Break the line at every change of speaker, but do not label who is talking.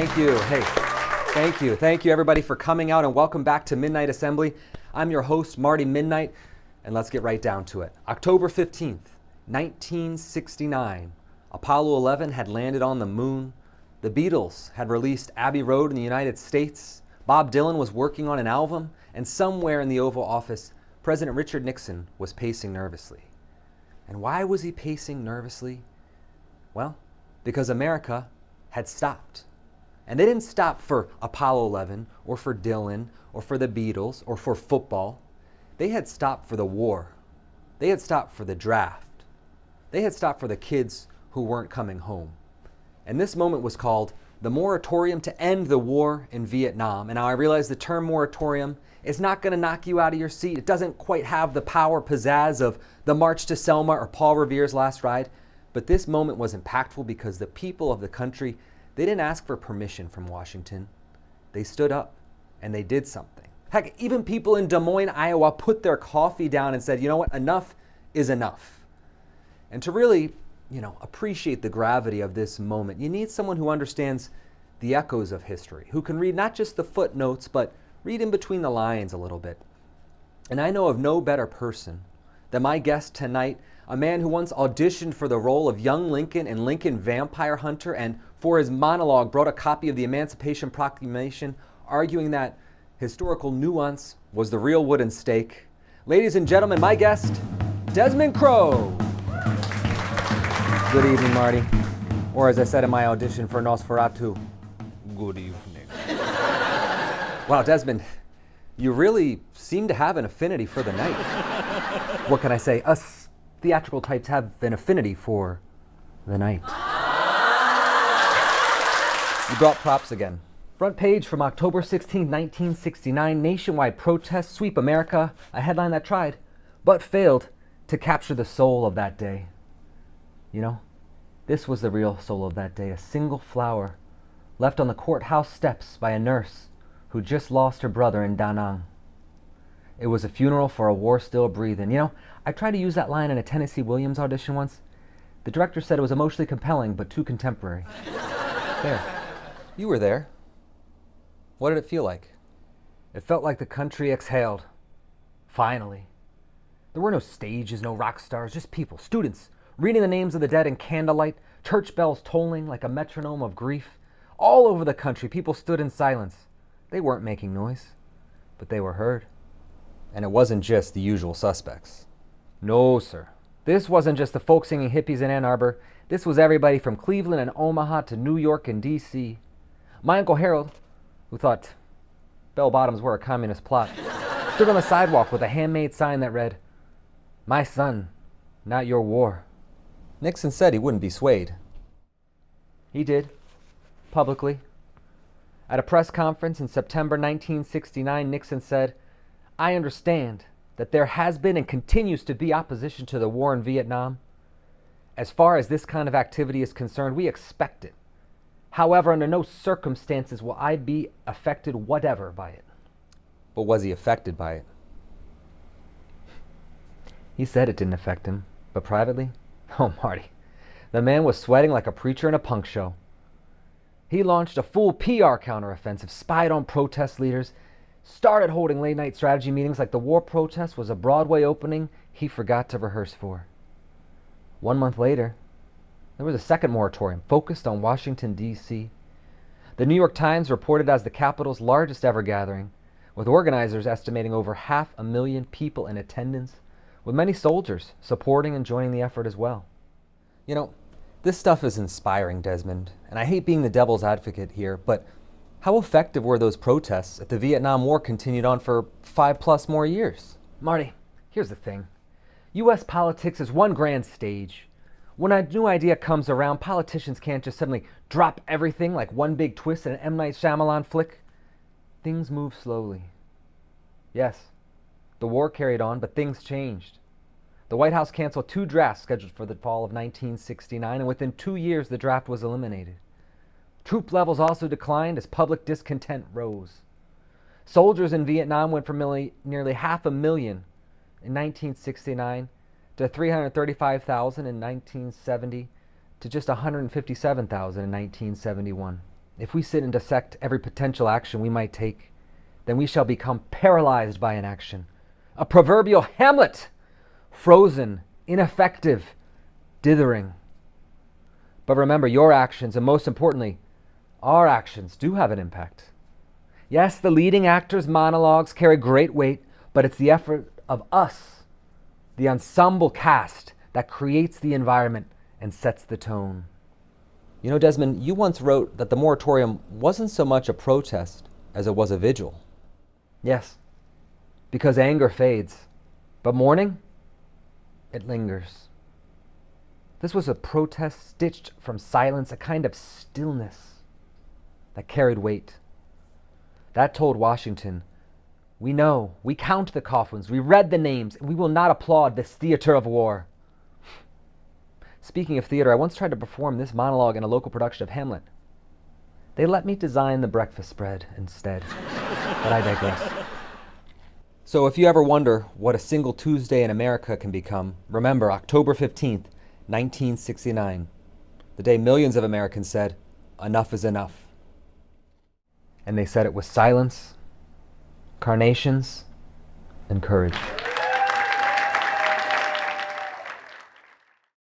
Thank you. Hey, thank you. Thank you, everybody, for coming out, and welcome back to Midnight Assembly. I'm your host, Marty Midnight, and let's get right down to it. October 15th, 1969. Apollo 11 had landed on the moon. The Beatles had released Abbey Road in the United States. Bob Dylan was working on an album, and somewhere in the Oval Office, President Richard Nixon was pacing nervously. And why was he pacing nervously? Well, because America had stopped. And they didn't stop for Apollo 11 or for Dylan or for the Beatles or for football. They had stopped for the war. They had stopped for the draft. They had stopped for the kids who weren't coming home. And this moment was called the moratorium to end the war in Vietnam. And now I realize the term moratorium is not going to knock you out of your seat. It doesn't quite have the power pizzazz of the March to Selma or Paul Revere's Last Ride. But this moment was impactful because the people of the country, they didn't ask for permission from Washington. They stood up and they did something. Heck, even people in Des Moines, Iowa put their coffee down and said, you know what, enough is enough. And to really, appreciate the gravity of this moment, you need someone who understands the echoes of history, who can read not just the footnotes, but read in between the lines a little bit. And I know of no better person than my guest tonight, a man who once auditioned for the role of young Lincoln in Lincoln Vampire Hunter, and for his monologue brought a copy of the Emancipation Proclamation, arguing that historical nuance was the real wooden stake. Ladies and gentlemen, my guest, Desmond Crow. Good evening, Marty. Or as I said in my audition for Nosferatu, good evening. Wow, Desmond, you really seem to have an affinity for the night. What can I say? Us theatrical types have an affinity for the night. You brought props again. Front page from October 16, 1969, nationwide protests sweep America, a headline that tried, but failed to capture the soul of that day. This was the real soul of that day, a single flower left on the courthouse steps by a nurse who just lost her brother in Da Nang. It was a funeral for a war still breathing. I tried to use that line in a Tennessee Williams audition once. The director said it was emotionally compelling, but too contemporary. There. You were there. What did it feel like? It felt like the country exhaled. Finally. There were no stages, no rock stars, just people, students, reading the names of the dead in candlelight, church bells tolling like a metronome of grief. All over the country, people stood in silence. They weren't making noise, but they were heard. And it wasn't just the usual suspects. No, sir. This wasn't just the folk singing hippies in Ann Arbor. This was everybody from Cleveland and Omaha to New York and D.C. My Uncle Harold, who thought bell bottoms were a communist plot, stood on the sidewalk with a handmade sign that read, "My son, not your war." Nixon said he wouldn't be swayed. He did, publicly. At a press conference in September 1969, Nixon said, "I understand that there has been and continues to be opposition to the war in Vietnam. As far as this kind of activity is concerned, we expect it. However, under no circumstances will I be affected whatever by it." But was he affected by it? He said it didn't affect him, but privately? Oh, Marty, the man was sweating like a preacher in a punk show. He launched a full PR counteroffensive, spied on protest leaders, started holding late-night strategy meetings like the war protest was a Broadway opening he forgot to rehearse for. 1 month later, there was a second moratorium focused on Washington, D.C. The New York Times reported as the capital's largest ever gathering, with organizers estimating over 500,000 people in attendance, with many soldiers supporting and joining the effort as well. This stuff is inspiring, Desmond, and I hate being the devil's advocate here, but how effective were those protests if the Vietnam War continued on for 5+ more years? Marty, here's the thing. U.S. politics is one grand stage. When a new idea comes around, politicians can't just suddenly drop everything like one big twist in an M. Night Shyamalan flick. Things move slowly. Yes, the war carried on, but things changed. The White House canceled 2 drafts scheduled for the fall of 1969, and within 2 years the draft was eliminated. Troop levels also declined as public discontent rose. Soldiers in Vietnam went from nearly 500,000 in 1969 to 335,000 in 1970 to just 157,000 in 1971. If we sit and dissect every potential action we might take, then we shall become paralyzed by inaction. A proverbial Hamlet, frozen, ineffective, dithering. But remember, your actions, and most importantly, our actions, do have an impact. Yes, the leading actor's monologues carry great weight, but it's the effort of us, the ensemble cast, that creates the environment and sets the tone. You know, Desmond, you once wrote that the moratorium wasn't so much a protest as it was a vigil. Yes, because anger fades, but mourning, it lingers. This was a protest stitched from silence, a kind of stillness that carried weight. That told Washington, we know, we count the coffins, we read the names, and we will not applaud this theater of war. Speaking of theater, I once tried to perform this monologue in a local production of Hamlet. They let me design the breakfast spread instead, but I digress. So if you ever wonder what a single Tuesday in America can become, remember October 15th, 1969, the day millions of Americans said, enough is enough. And they said it with silence, carnations, and courage.